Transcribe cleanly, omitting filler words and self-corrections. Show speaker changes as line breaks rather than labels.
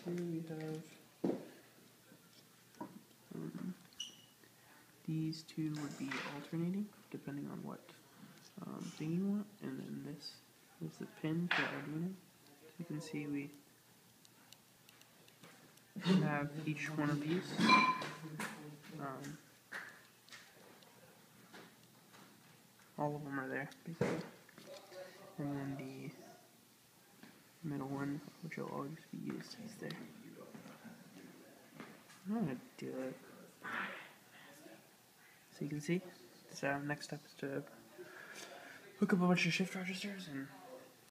here we have these two would be alternating depending on what thing you want, and then this is the pin for Arduino. So you can see we have each one of these. All of them are there, basically. And then the middle one, which will always be used, is there. I'm gonna do it. So you can see, so next step is to hook up a bunch of shift registers and